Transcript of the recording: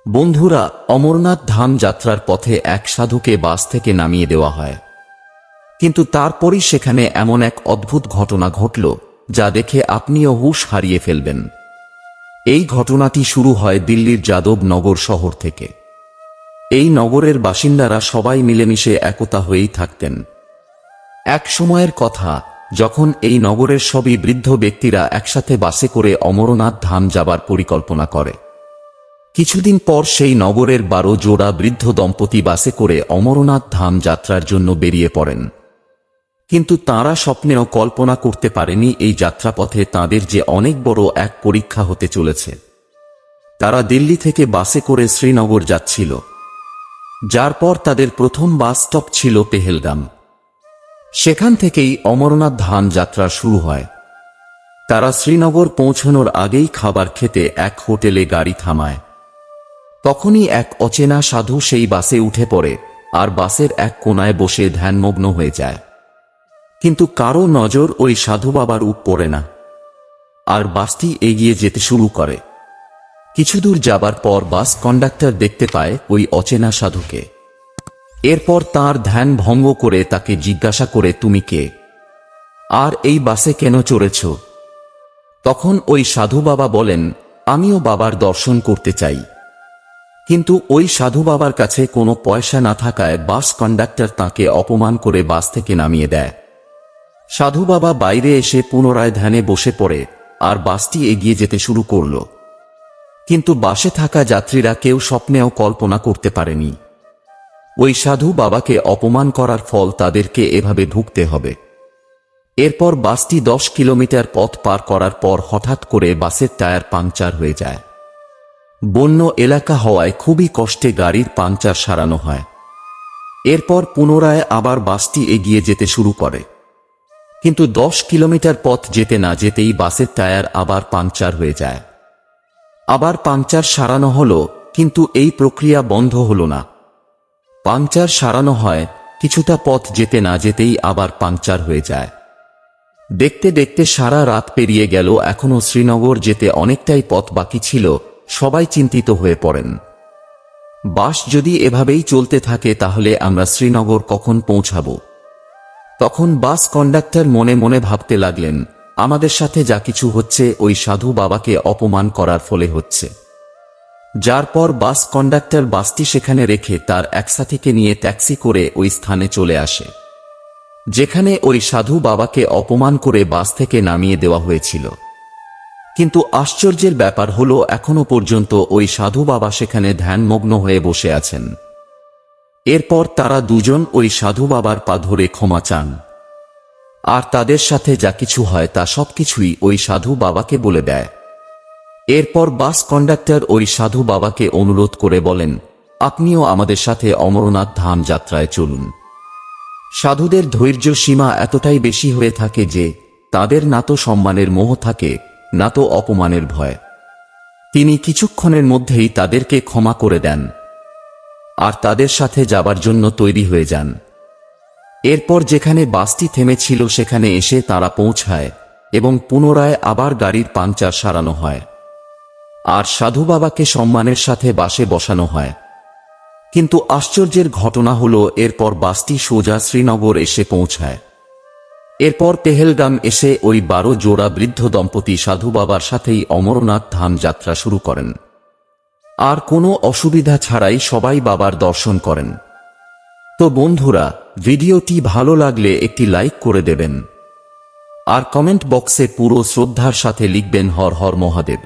বন্ধুরা, অমরনাথ ধাম যাত্রার পথে এক সাধুকে বাস থেকে নামিয়ে দেওয়া হয়, কিন্তু তারপরই সেখানে এমন এক অদ্ভুত ঘটনা ঘটল যা দেখে আপনিও হুঁশ হারিয়ে ফেলবেন। এই ঘটনাটি শুরু হয় দিল্লির যাদব নগর শহর থেকে। এই নগরের বাসিন্দারা সবাই মিলেমিশে একতা হয়েই থাকতেন। এক সময়ের কথা, যখন এই নগরের সবই বৃদ্ধ ব্যক্তিরা একসাথে বাসে করে অমরনাথ ধাম যাবার পরিকল্পনা করে। কিছুদিন পর সেই নগরের 12 জোড়া বৃদ্ধ দম্পতি বাসে করে অমরনাথ ধাম যাত্রার জন্য বেরিয়ে পড়েন। কিন্তু তাঁরা স্বপ্নেও কল্পনা করতে পারেনি এই যাত্রাপথে তাঁদের যে অনেক বড় এক পরীক্ষা হতে চলেছে। তারা দিল্লি থেকে বাসে করে শ্রীনগর যাচ্ছিল, যার পর তাদের প্রথম বাস স্টপ ছিল পেহেলগাম। সেখান থেকেই অমরনাথ ধাম যাত্রা শুরু হয়। তারা শ্রীনগর পৌঁছানোর আগেই খাবার খেতে এক হোটেলে গাড়ি থামায়। তখনই এক অচেনা সাধু সেই বাসে উঠে পড়ে আর বাসের এক কোণায় বসে ধ্যানমগ্ন হয়ে যায়। কিন্তু কারো নজর ওই সাধু বাবার উপরে না, আর বাসটি এগিয়ে যেতে শুরু করে। কিছুদূর যাবার পর বাস কন্ডাক্টর দেখতে পায় ওই অচেনা সাধুকে। এরপর তার ধ্যান ভঙ্গ করে তাকে জিজ্ঞাসা করে, তুমি কে, আর এই বাসে কেন চড়েছ? তখন ওই সাধু বাবা বলেন, আমিও বাবার দর্শন করতে চাই। কিন্তু ওই সাধু বাবার কাছে কোনো পয়সা না থাকায় বাস কন্ডাক্টর তাকে অপমান করে বাস থেকে নামিয়ে দেয়। সাধু বাবা বাইরে এসে পুনরায় ধ্যানে বসে পড়ে আর বাসটি এগিয়ে যেতে শুরু করল। কিন্তু বাসে থাকা যাত্রীরা কেউ স্বপ্নেও কল্পনা করতে পারেনি ওই সাধু বাবাকে অপমান করার ফল তাদেরকে এভাবে ভুগতে হবে। এরপর বাসটি 10 কিলোমিটার পথ পার করার পর হঠাৎ করে বাসের টায়ার পাংচার হয়ে যায়। বন্য এলাকা হওয়ায় খুবই কষ্টে গাড়ির পাংচার সারানো হয়। এরপর পুনরায় আবার বাসটি এগিয়ে যেতে শুরু করে। কিন্তু 10 কিলোমিটার পথ যেতে না যেতেই বাসের টায়ার আবার পাংচার হয়ে যায়। আবার পাংচার সারানো হলো, কিন্তু এই প্রক্রিয়া বন্ধ হলো না। পাংচার সারানো হয়, কিছুটা পথ যেতে না যেতেই আবার পাংচার হয়ে যায়। দেখতে দেখতে সারা রাত পেরিয়ে গেল, এখনো শ্রীনগর যেতে অনেকটাই পথ বাকি ছিল। সবাই চিন্তিত হয়ে পড়েন, বাস যদি এভাবেই চলতে থাকে তাহলে আমরা শ্রীনগর কখন পৌঁছাব? তখন বাস কন্ডাক্টর মনে মনে ভাবতে লাগলেন, আমাদের সাথে যা কিছু হচ্ছে ওই সাধু বাবাকে অপমান করার ফলে হচ্ছে। যার পর বাস কন্ডাক্টর বাসটি সেখানে রেখে তার এক সাথীকে নিয়ে ট্যাক্সি করে ওই স্থানে চলে আসে, যেখানে ওই সাধু বাবাকে অপমান করে বাস থেকে নামিয়ে দেওয়া হয়েছিল। কিন্তু আশ্চর্যের ব্যাপার হলো, এখনো পর্যন্ত ওই সাধু বাবা সেখানে ধ্যানমগ্ন হয়ে বসে আছেন। এরপর তারা দুজন ওই সাধু বাবার পা ধরে ক্ষমা চান, আর তাদের সাথে যা কিছু হয় তা সবকিছুই ওই সাধু বাবাকে বলে দেয়। এরপর বাস কন্ডাক্টর ওই সাধু বাবাকে অনুরোধ করে বলেন, আপনিও আমাদের সাথে অমরনাথ ধাম যাত্রায় চলুন। সাধুদের ধৈর্য সীমা এতটাই বেশি হয়ে থাকে যে তাদের না তো সম্মানের মোহ থাকে, না তো অপমানের ভয়। তিনি কিছুক্ষণের মধ্যেই তাদেরকে ক্ষমা করে দেন আর তাদের সাথে যাবার জন্য তৈরি হয়ে যান। এরপর যেখানে বাসটি থেমেছিল সেখানে এসে তারা পৌঁছায় এবং পুনরায় আবার গাড়ির পাংচার সারানো হয় আর সাধু বাবাকে সম্মানের সাথে বাসে বসানো হয়। কিন্তু আশ্চর্যের ঘটনা হলো, এরপর বাসটি সোজা শ্রীনগর এসে পৌঁছায়। এরপর পেহেলগাম এসে ওই 12 জোড়া বৃদ্ধ দম্পতি সাধু বাবার সাথেই অমরনাথ ধাম যাত্রা শুরু করেন। আর কোনো অসুবিধা ছাড়াই সবাই বাবার দর্শন করেন। তো বন্ধুরা, ভিডিওটি ভালো লাগলে একটি লাইক করে দেবেন আর কমেন্ট বক্সে পুরো শ্রদ্ধার সাথে লিখবেন হর হর মহাদেব।